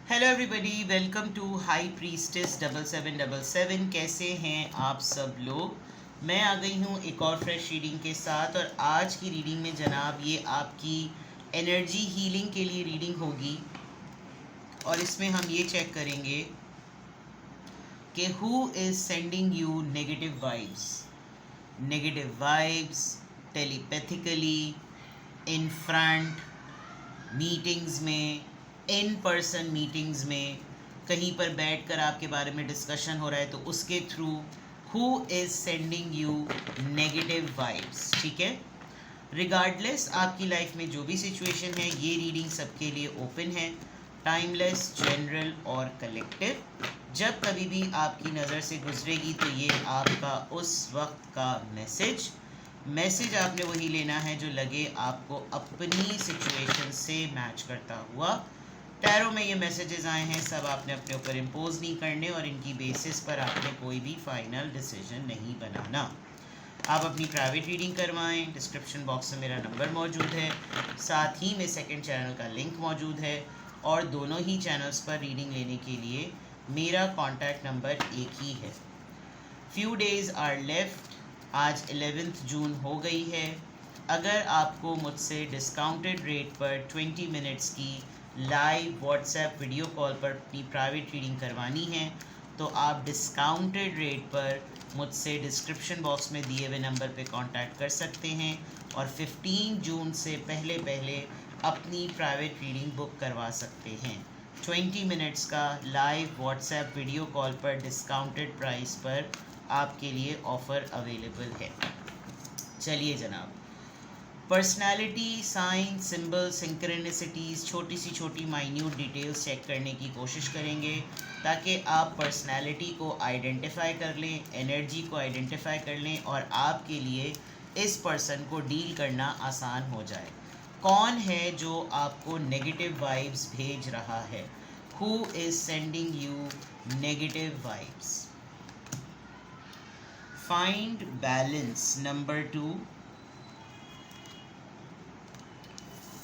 Hello everybody, welcome to high priestess 7777। कैसे हैं आप सब लोग। मैं आ गई हूँ एक और फ्रेश रीडिंग के साथ। और आज की रीडिंग में जनाब ये आपकी एनर्जी हीलिंग के लिए रीडिंग होगी। और इसमें हम ये चेक करेंगे कि who is sending you negative vibes telepathically, in front, meetings में, इन पर्सन मीटिंग्स में, कहीं पर बैठकर आपके बारे में डिस्कशन हो रहा है तो उसके through who is sending you negative vibes. ठीक है, रिगार्डलेस आपकी लाइफ में जो भी सिचुएशन है, ये रीडिंग सबके लिए ओपन है, टाइमलेस, जनरल और कलेक्टिव। जब कभी भी आपकी नज़र से गुजरेगी तो ये आपका उस वक्त का मैसेज आपने वही लेना है जो लगे आपको अपनी सिचुएशन से मैच करता हुआ। टैरो में ये मैसेजेस आए हैं, सब आपने अपने ऊपर इम्पोज नहीं करने और इनकी बेसिस पर आपने कोई भी फाइनल डिसीजन नहीं बनाना। आप अपनी प्राइवेट रीडिंग करवाएं। डिस्क्रिप्शन बॉक्स में मेरा नंबर मौजूद है, साथ ही में सेकंड चैनल का लिंक मौजूद है और दोनों ही चैनल्स पर रीडिंग लेने के लिए मेरा कॉन्टैक्ट नंबर एक ही है। Few days are left. आज 11 जून हो गई है। अगर आपको मुझसे डिस्काउंटेड रेट पर 20 मिनट्स की लाइव व्हाट्सएप वीडियो कॉल पर अपनी प्राइवेट रीडिंग करवानी है तो आप डिस्काउंटेड रेट पर मुझसे डिस्क्रिप्शन बॉक्स में दिए हुए नंबर पे कांटेक्ट कर सकते हैं और 15 जून से पहले पहले अपनी प्राइवेट रीडिंग बुक करवा सकते हैं। 20 मिनट्स का लाइव व्हाट्सएप वीडियो कॉल पर डिस्काउंटेड प्राइस पर आपके लिए ऑफ़र अवेलेबल है। चलिए जनाब, पर्सनालिटी, साइन, सिंबल, सिंक्रोनिसिटीज़, छोटी माइन्यूट डिटेल्स चेक करने की कोशिश करेंगे ताकि आप पर्सनालिटी को आइडेंटिफाई कर लें, एनर्जी को आइडेंटिफाई कर लें और आपके लिए इस पर्सन को डील करना आसान हो जाए। कौन है जो आपको नेगेटिव वाइब्स भेज रहा है? Who is sending you negative vibes? Find balance number 2,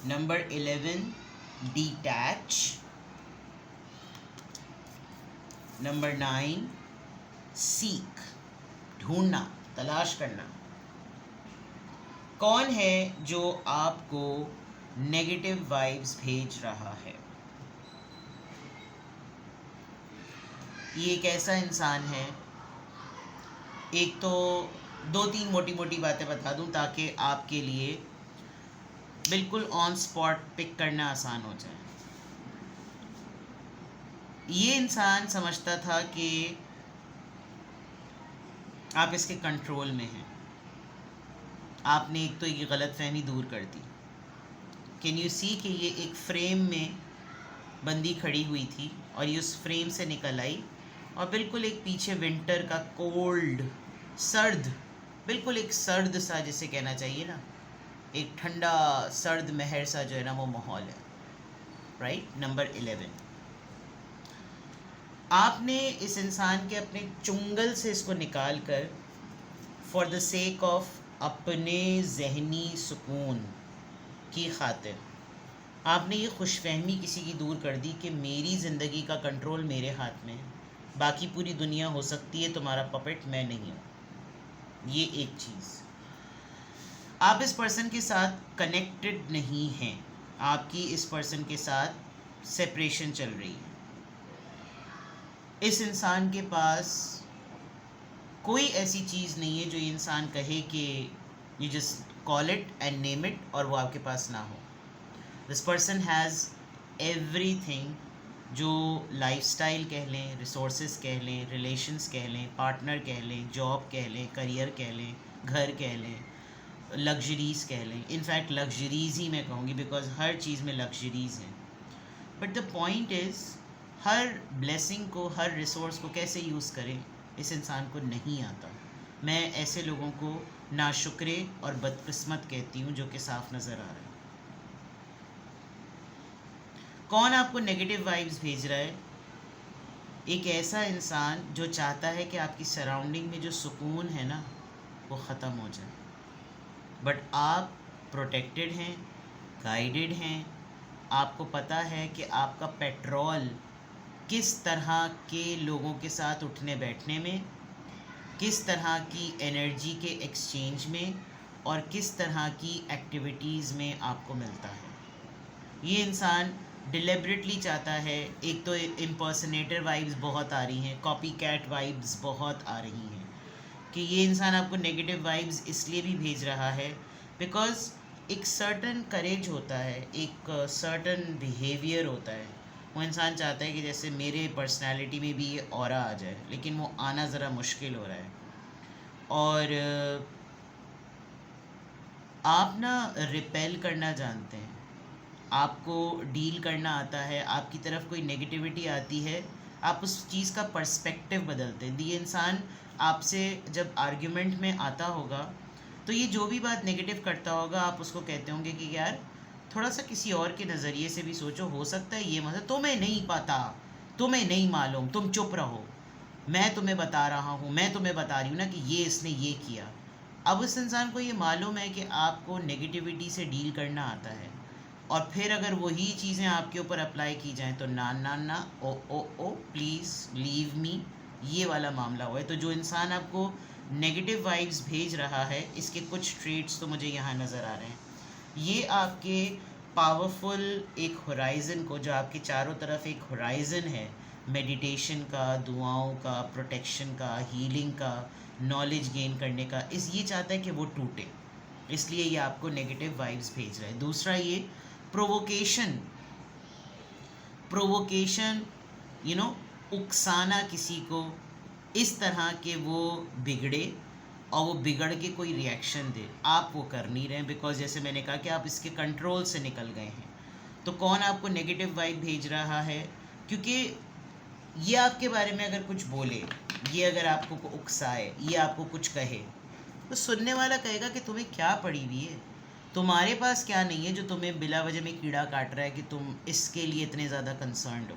number 11 detach, number 9 seek ढूंढना, तलाश करना। कौन है जो आपको नेगेटिव वाइब्स भेज रहा है? ये एक ऐसा इंसान है, एक तो 2-3 मोटी बातें बता दूं ताकि आपके लिए बिल्कुल ऑन स्पॉट पिक करना आसान हो जाए। ये इंसान समझता था कि आप इसके कंट्रोल में हैं। आपने एक तो ये गलत फहमी दूर कर दी। कैन यू सी कि ये एक फ्रेम में बंदी खड़ी हुई थी और ये उस फ्रेम से निकल आई और बिल्कुल एक पीछे विंटर का कोल्ड, सर्द, बिल्कुल एक सर्द सा जिसे कहना चाहिए ना, एक ठंडा सर्द महर सा जो है ना वो माहौल है। Right, number 11। आपने इस इंसान के अपने चुंगल से इसको निकाल कर फॉर द सेक ऑफ अपने जहनी सुकून की खातिर आपने ये खुशफहमी किसी की दूर कर दी कि मेरी ज़िंदगी का कंट्रोल मेरे हाथ में है, बाकी पूरी दुनिया हो सकती है तुम्हारा पपेट, मैं नहीं हूँ। ये एक चीज़। आप इस पर्सन के साथ कनेक्टेड नहीं हैं, आपकी इस पर्सन के साथ सेपरेशन चल रही है। इस इंसान के पास कोई ऐसी चीज़ नहीं है जो ये इंसान कहे कि you just call it and name it और वो आपके पास ना हो। दिस पर्सन हैज़ एवरीथिंग, जो लाइफस्टाइल कह लें, रिसोर्सेज कह लें, रिलेशंस कह लें, पार्टनर कह लें, जॉब कह लें, करियर कह लें, घर कह लें, लग्जरीज़ कह लें। इनफैक्ट लग्जरीज़ ही मैं कहूँगी बिकॉज हर चीज़ में लग्जरीज़ हैं। But the point is, her blessing को, हर रिसोर्स को कैसे यूज़ करें इस इंसान को नहीं आता। मैं ऐसे लोगों को नाशुक्रे और बदकिस्मत कहती हूँ जो कि साफ नज़र आ रहा है। कौन आपको नेगेटिव वाइब्स भेज रहा है? एक ऐसा इंसान जो चाहता है कि आपकी सराउंडिंग में जो सुकून है ना वो ख़त्म हो जाए। बट आप प्रोटेक्टेड हैं, गाइडेड हैं, आपको पता है कि आपका पेट्रोल किस तरह के लोगों के साथ उठने बैठने में, किस तरह की एनर्जी के एक्सचेंज में और किस तरह की एक्टिविटीज़ में आपको मिलता है। ये इंसान डिलिबरेटली चाहता है, एक तो इम्पर्सनेटर वाइब्स बहुत आ रही हैं, कॉपी कैट वाइब्स बहुत आ रही हैं, कि ये इंसान आपको नेगेटिव वाइब्स इसलिए भी भेज रहा है बिकॉज एक सर्टन करेज होता है, एक सर्टन बिहेवियर होता है। वो इंसान चाहता है कि जैसे मेरे पर्सनालिटी में भी ये ऑरा आ जाए, लेकिन वो आना ज़रा मुश्किल हो रहा है। और आप ना रिपेल करना जानते हैं, आपको डील करना आता है, आपकी तरफ कोई नेगेटिविटी आती है, आप उस चीज़ का पर्सपेक्टिव बदलते हैं। ये इंसान आपसे जब आर्ग्यूमेंट में आता होगा तो ये जो भी बात नेगेटिव करता होगा आप उसको कहते होंगे कि यार थोड़ा सा किसी और के नज़रिए से भी सोचो, हो सकता है ये मतलब तुम्हें नहीं पता, तुम्हें नहीं मालूम, तुम चुप रहो, मैं तुम्हें बता रहा हूँ, मैं तुम्हें बता रही हूँ ना कि ये इसने ये किया। अब उस इंसान को ये मालूम है कि आपको नेगेटिविटी से डील करना आता है, और फिर अगर वही चीज़ें आपके ऊपर अप्लाई की जाएँ तो ना ना ना, ओ ओ ओ प्लीज़ लीव मी, ये वाला मामला हुआ है। तो जो इंसान आपको नेगेटिव वाइब्स भेज रहा है, इसके कुछ ट्रेट्स तो मुझे यहाँ नज़र आ रहे हैं। ये आपके पावरफुल एक होराइज़न को, जो आपके चारों तरफ एक होराइज़न है मेडिटेशन का, दुआओं का, प्रोटेक्शन का, हीलिंग का, नॉलेज गेन करने का, ये चाहता है कि वो टूटे, इसलिए ये आपको नेगेटिव वाइब्स भेज रहा है। दूसरा ये प्रोवोकेशन, उकसाना किसी को इस तरह के वो बिगड़े और वो बिगड़ के कोई रिएक्शन दे, आप वो कर नहीं रहे हैं बिकॉज जैसे मैंने कहा कि आप इसके कंट्रोल से निकल गए हैं। तो कौन आपको नेगेटिव वाइब भेज रहा है? क्योंकि ये आपके बारे में अगर कुछ बोले, ये अगर आपको उकसाए, ये आपको कुछ कहे, तो सुनने वाला कहेगा कि तुम्हें क्या पड़ी हुई है, तुम्हारे पास क्या नहीं है जो तुम्हें बिला वजह में कीड़ा काट रहा है कि तुम इसके लिए इतने ज़्यादा कंसर्न्ड हो।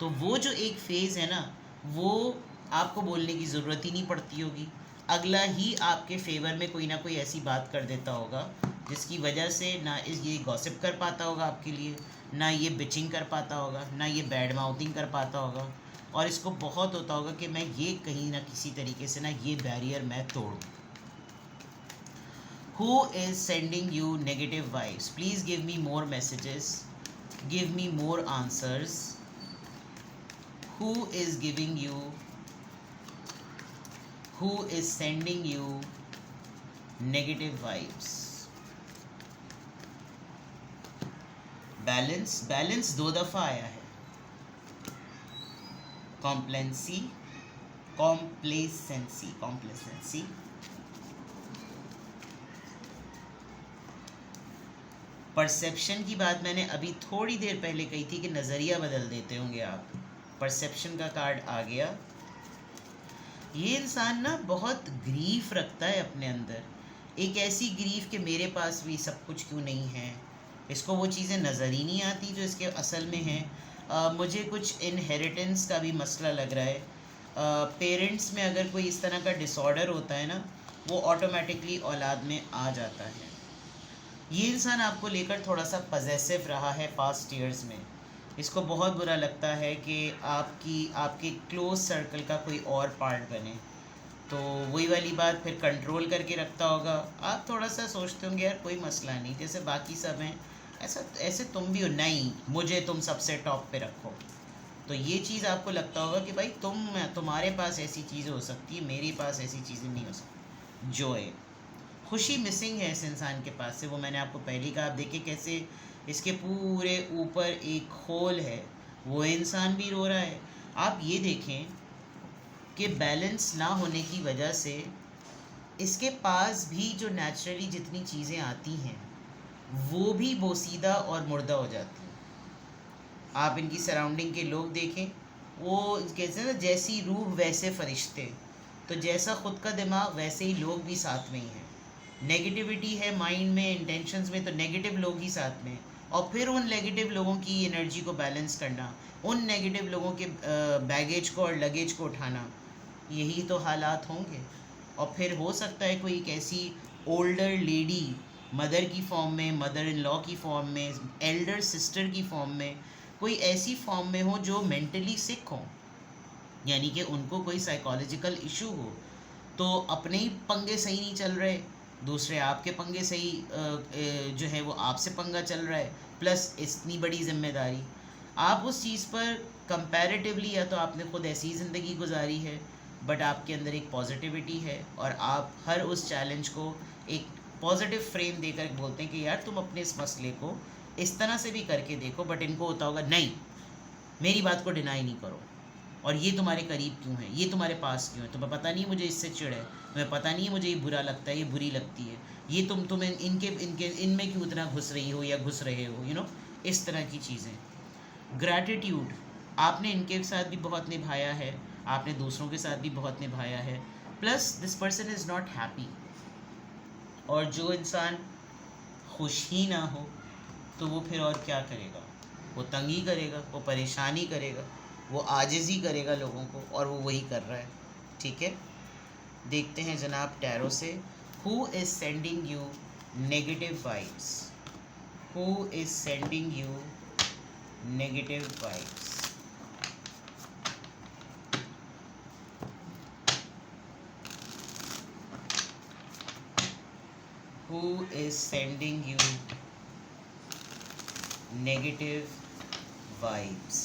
तो वो जो एक फ़ेज़ है ना, वो आपको बोलने की ज़रूरत ही नहीं पड़ती होगी, अगला ही आपके फेवर में कोई ना कोई ऐसी बात कर देता होगा जिसकी वजह से ना ये गॉसिप कर पाता होगा आपके लिए, ना ये बिचिंग कर पाता होगा, ना ये बैड माउथिंग कर पाता होगा, और इसको बहुत होता होगा कि मैं ये कहीं ना किसी तरीके से ना ये बैरियर मैं तोड़ूं। Who is sending you negative vibes? Please give me more messages, give me more answers. Who is giving you, who is sending you negative vibes? Balance 2 दफ़ा आया है, कॉम्प्लेसेंसी, परसेप्शन की बात मैंने अभी थोड़ी देर पहले कही थी कि नज़रिया बदल देते होंगे आप। परसेप्शन का कार्ड आ गया। ये इंसान ना बहुत ग्रीफ रखता है अपने अंदर, एक ऐसी ग्रीफ कि मेरे पास भी सब कुछ क्यों नहीं है, इसको वो चीज़ें नज़र ही नहीं आती जो इसके असल में हैं। मुझे कुछ इनहेरिटेंस का भी मसला लग रहा है। पेरेंट्स में अगर कोई इस तरह का डिसऑर्डर होता है ना, वो ऑटोमेटिकली औलाद में आ जाता है। ये इंसान आपको लेकर थोड़ा सा पजेसिव रहा है पास्ट ईयर्स में। इसको बहुत बुरा लगता है कि आपके क्लोज सर्कल का कोई और पार्ट बने, तो वही वाली बात फिर कंट्रोल करके रखता होगा। आप थोड़ा सा सोचते होंगे यार कोई मसला नहीं, जैसे बाकी सब हैं ऐसे तुम भी हो, नहीं मुझे तुम सबसे टॉप पे रखो। तो ये चीज़ आपको लगता होगा कि भाई तुम्हारे पास ऐसी चीज़ें हो सकती है, मेरे पास ऐसी चीज़ें नहीं हो सकती। जॉय, खुशी मिसिंग है इस इंसान के पास से। वो मैंने आपको पहले कहा, आप देखिए कैसे इसके पूरे ऊपर एक होल है, वो इंसान भी रो रहा है। आप ये देखें कि बैलेंस ना होने की वजह से इसके पास भी जो नेचुरली जितनी चीज़ें आती हैं वो भी बोसीदा और मुर्दा हो जाती हैं। आप इनकी सराउंडिंग के लोग देखें, वो कहते हैं ना जैसी रूह वैसे फरिश्ते, तो जैसा ख़ुद का दिमाग वैसे ही लोग भी साथ में ही हैं। नेगेटिविटी है माइंड में, इंटेंशंस में, तो नेगेटिव लोग ही साथ में, और फिर उन नेगेटिव लोगों की एनर्जी को बैलेंस करना, उन नेगेटिव लोगों के बैगेज को और लगेज को उठाना, यही तो हालात होंगे। और फिर हो सकता है कोई एक ऐसी ओल्डर लेडी मदर की फॉर्म में, मदर इन लॉ की फॉर्म में, एल्डर सिस्टर की फॉर्म में कोई ऐसी फॉर्म में हो जो मेंटली सिक हो, यानी कि उनको कोई साइकोलॉजिकल इशू हो, तो अपने ही पंगे सही नहीं चल रहे, दूसरे आपके पंगे सही जो है वो आपसे पंगा चल रहा है, प्लस इतनी बड़ी जिम्मेदारी, आप उस चीज़ पर कंपैरेटिवली या तो आपने खुद ऐसी ज़िंदगी गुजारी है, बट आपके अंदर एक पॉजिटिविटी है और आप हर उस चैलेंज को एक पॉजिटिव फ्रेम देकर बोलते हैं कि यार तुम अपने इस मसले को इस तरह से भी करके देखो, बट इनको होता होगा नहीं, मेरी बात को डिनाई नहीं करो, और ये तुम्हारे करीब क्यों है, ये तुम्हारे पास क्यों है, तुम्हें पता नहीं मुझे इससे चिढ़ है, तुम्हें पता नहीं है मुझे ये बुरा लगता है, ये बुरी लगती है, ये तुम इनमें क्यों इतना घुस रही हो या घुस रहे हो, इस तरह की चीज़ें। ग्रैटिट्यूड, आपने इनके साथ भी बहुत निभाया है, आपने दूसरों के साथ भी बहुत निभाया है, plus this person is not happy, और जो इंसान खुश ही ना हो तो वो फिर और क्या करेगा, वो तंगी करेगा, वो परेशानी करेगा, वो आजिज़ी करेगा लोगों को, और वो वही कर रहा है। ठीक है, देखते हैं जनाब टैरो से, who is sending you negative vibes, who is sending you negative vibes. Who is sending you negative vibes?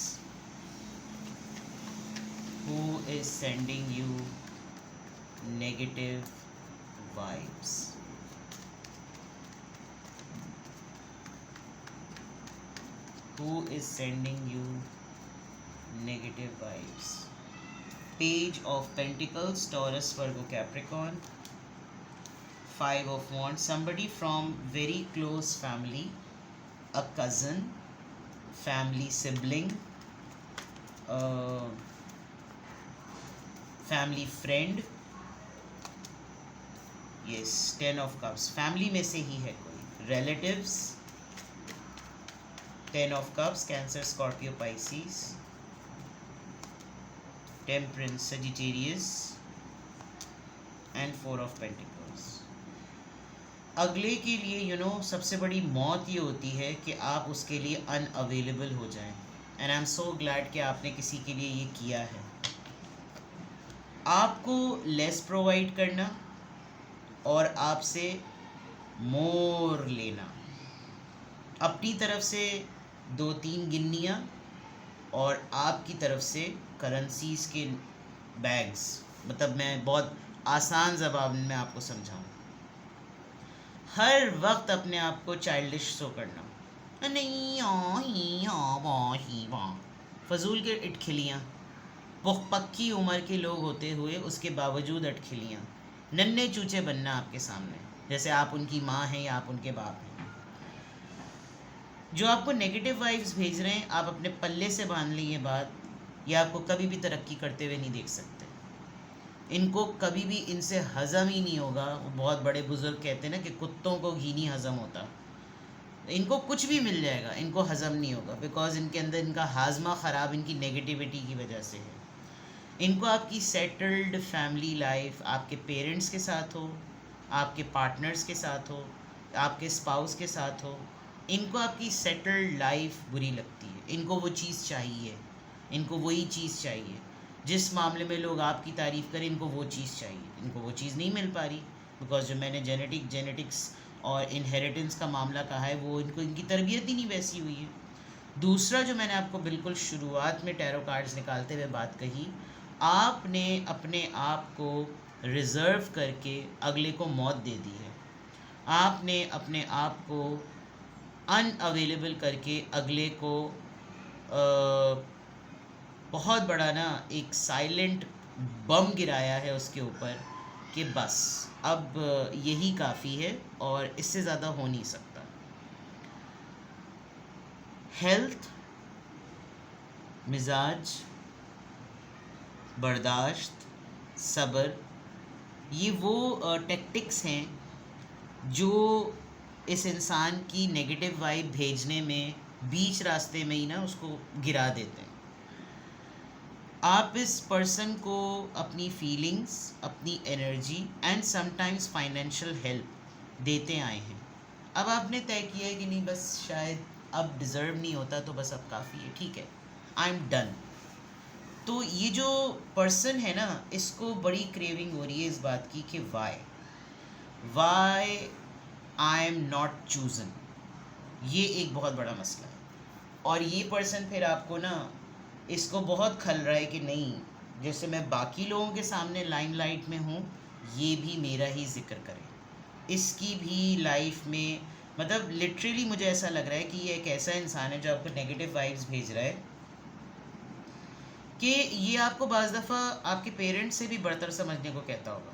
Who is sending you negative vibes? Who is sending you negative vibes? Page of Pentacles, Taurus, Virgo, Capricorn. Five of Wands, somebody from very close family, a cousin, family sibling, family friend. Yes, 10 of Cups, family में से ही है कोई, relatives, 10 of Cups, Cancer, Scorpio, Pisces, Temperance, Sagittarius, and 4 of Pentacles. अगले के लिए सबसे बड़ी मौत ये होती है कि आप उसके लिए अनअवेलेबल हो जाएं, and I am so glad कि आपने किसी के लिए ये किया है। आपको लेस प्रोवाइड करना और आपसे मोर लेना, अपनी तरफ से 2-3 गिन्नियाँ और आपकी तरफ से करेंसीज़ के बैग्स, मतलब मैं बहुत आसान ज़बान में आपको समझाऊँ, हर वक्त अपने आप को चाइल्डिश शो करना, नहीं फजूल के इटखिलियाँ, पक्की उम्र के लोग होते हुए उसके बावजूद अटखिलियाँ, नन्हे चूचे बनना आपके सामने, जैसे आप उनकी माँ हैं या आप उनके बाप हैं। जो आपको नेगेटिव वाइब्स भेज रहे हैं, आप अपने पल्ले से बांध लें ये बात, या आपको कभी भी तरक्की करते हुए नहीं देख सकते। इनको कभी भी इनसे हज़म ही नहीं होगा। वो बहुत बड़े बुज़ुर्ग कहते हैं ना कि कुत्तों को घी नहीं हज़म होता, इनको कुछ भी मिल जाएगा, इनको हज़म नहीं होगा, बिकॉज़ इनके अंदर इनका हाजमा ख़राब इनकी नेगेटिविटी की वजह से है। इनको आपकी सेटल्ड फैमिली लाइफ, आपके पेरेंट्स के साथ हो, आपके पार्टनर्स के साथ हो, आपके स्पाउस के साथ हो, इनको आपकी सेटल्ड लाइफ बुरी लगती है। इनको वो चीज़ चाहिए, इनको वही चीज़ चाहिए। जिस मामले में लोग आपकी तारीफ़ करें, इनको वो चीज़ चाहिए, इनको वो चीज़ नहीं मिल पा रही, बिकॉज जो मैंने जेनेटिक्स और इनहेरिटेंस का मामला कहा है, वो इनको इनकी तरबियत ही नहीं वैसी हुई है। दूसरा जो मैंने आपको बिल्कुल शुरुआत में टैरो कार्ड्स निकालते हुए बात कही, आपने अपने आप को रिज़र्व करके अगले को मौत दे दी है। आपने अपने आप को अनअवेलेबल करके अगले को बहुत बड़ा एक साइलेंट बम गिराया है उसके ऊपर कि बस अब यही काफ़ी है और इससे ज़्यादा हो नहीं सकता। हेल्थ, मिजाज, बर्दाश्त, सब्र, ये वो टैक्टिक्स हैं जो इस इंसान की नेगेटिव वाइब भेजने में बीच रास्ते में ही उसको गिरा देते हैं। आप इस पर्सन को अपनी फीलिंग्स, अपनी energy and sometimes financial help देते आए हैं। अब आपने तय किया है कि नहीं, बस शायद अब डिज़र्व नहीं होता तो बस अब काफ़ी है, ठीक है, आई एम डन। तो ये जो पर्सन है ना, इसको बड़ी क्रेविंग हो रही है इस बात की कि why I am not chosen. ये एक बहुत बड़ा मसला है। और ये पर्सन फिर आपको ना इसको बहुत खल रहा है कि नहीं, जैसे मैं बाकी लोगों के सामने लाइमलाइट में हूँ, ये भी मेरा ही जिक्र करे, इसकी भी लाइफ में, मतलब लिटरली मुझे ऐसा लग रहा है कि ये एक ऐसा इंसान है जो आपको नेगेटिव वाइब्स भेज रहा है कि ये आपको बाज़ दफ़ा आपके पेरेंट्स से भी बढ़कर समझने को कहता होगा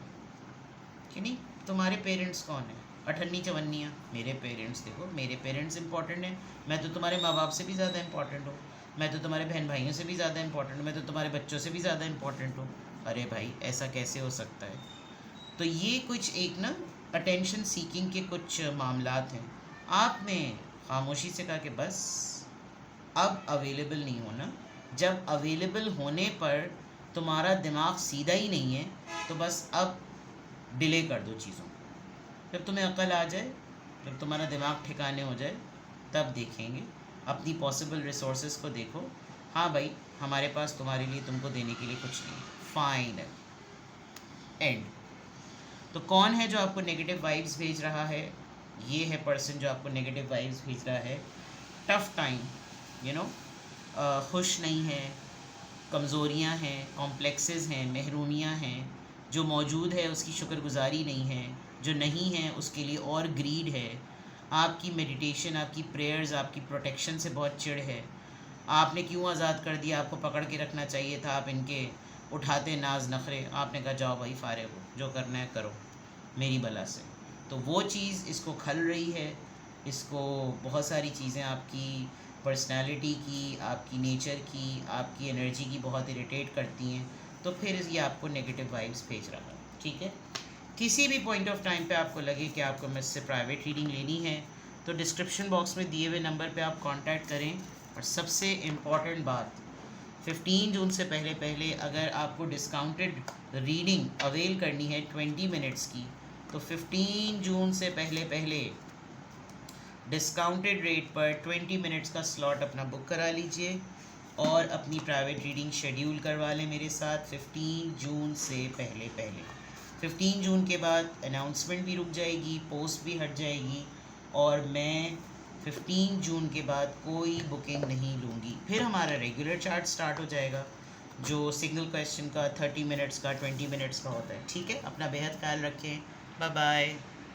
कि नहीं, तुम्हारे पेरेंट्स कौन है, अठन्नी चवन्नियाँ, मेरे पेरेंट्स देखो, मेरे पेरेंट्स इंपॉर्टेंट हैं, मैं तो तुम्हारे माँ बाप से भी ज़्यादा इंपॉर्टेंट हूँ, मैं तो तुम्हारे बहन भाइयों से भी ज़्यादा इंपॉर्टेंट हूँ, मैं तो तुम्हारे बच्चों से भी ज़्यादा इंपॉर्टेंट हूँ। अरे भाई, ऐसा कैसे हो सकता है? तो ये कुछ एक ना अटेंशन सीकिंग के कुछ मामलात हैं। आपने खामोशी से कहा कि बस अब अवेलेबल नहीं होना। जब अवेलेबल होने पर तुम्हारा दिमाग सीधा ही नहीं है तो बस अब डिले कर दो चीज़ों को। जब तुम्हें अकल आ जाए, जब तुम्हारा दिमाग ठिकाने हो जाए, तब देखेंगे। अपनी पॉसिबल रिसोर्सेज को देखो। हाँ भाई, हमारे पास तुम्हारे लिए, तुमको देने के लिए कुछ नहीं। Final and. तो कौन है जो आपको नेगेटिव वाइब्स भेज रहा है? ये है पर्सन जो आपको नेगेटिव वाइब्स भेज रहा है। टफ टाइम, यू नो, खुश नहीं है, कमज़ोरियाँ हैं, कॉम्प्लेक्सेस हैं, महरूमियाँ हैं, जो मौजूद है उसकी शुक्रगुजारी नहीं है, जो नहीं है उसके लिए और ग्रीड है। आपकी मेडिटेशन, आपकी प्रेयर्स, आपकी प्रोटेक्शन से बहुत चिढ़ है। आपने क्यों आज़ाद कर दिया, आपको पकड़ के रखना चाहिए था। आप इनके उठाते नाज नखरे, आपने कहा जाओ भाई फारे हो, जो करना है करो मेरी बला से। तो वो चीज़ इसको खल रही है। इसको बहुत सारी चीज़ें आपकी पर्सनालिटी की, आपकी नेचर की, आपकी एनर्जी की बहुत इरिटेट करती हैं। तो फिर ये आपको नेगेटिव वाइब्स भेज रहा है, ठीक है। किसी भी पॉइंट ऑफ टाइम पे आपको लगे कि आपको मुझसे प्राइवेट रीडिंग लेनी है तो डिस्क्रिप्शन बॉक्स में दिए हुए नंबर पे आप कांटेक्ट करें। और सबसे इम्पॉर्टेंट बात, 15 जून से पहले अगर आपको डिस्काउंटेड रीडिंग अवेल करनी है 20 मिनट्स की, तो 15 जून से पहले डिस्काउंटेड रेट पर 20 मिनट्स का स्लॉट अपना बुक करा लीजिए और अपनी प्राइवेट रीडिंग शेड्यूल करवा लें मेरे साथ 15 जून से पहले। 15 जून के बाद अनाउंसमेंट भी रुक जाएगी, पोस्ट भी हट जाएगी और मैं 15 जून के बाद कोई बुकिंग नहीं लूँगी। फिर हमारा रेगुलर चार्ट स्टार्ट हो जाएगा, जो सिंगल क्वेश्चन का 30 मिनट्स का 20 मिनट्स का होता है, ठीक है। अपना बेहद ख्याल रखें। Bye bye.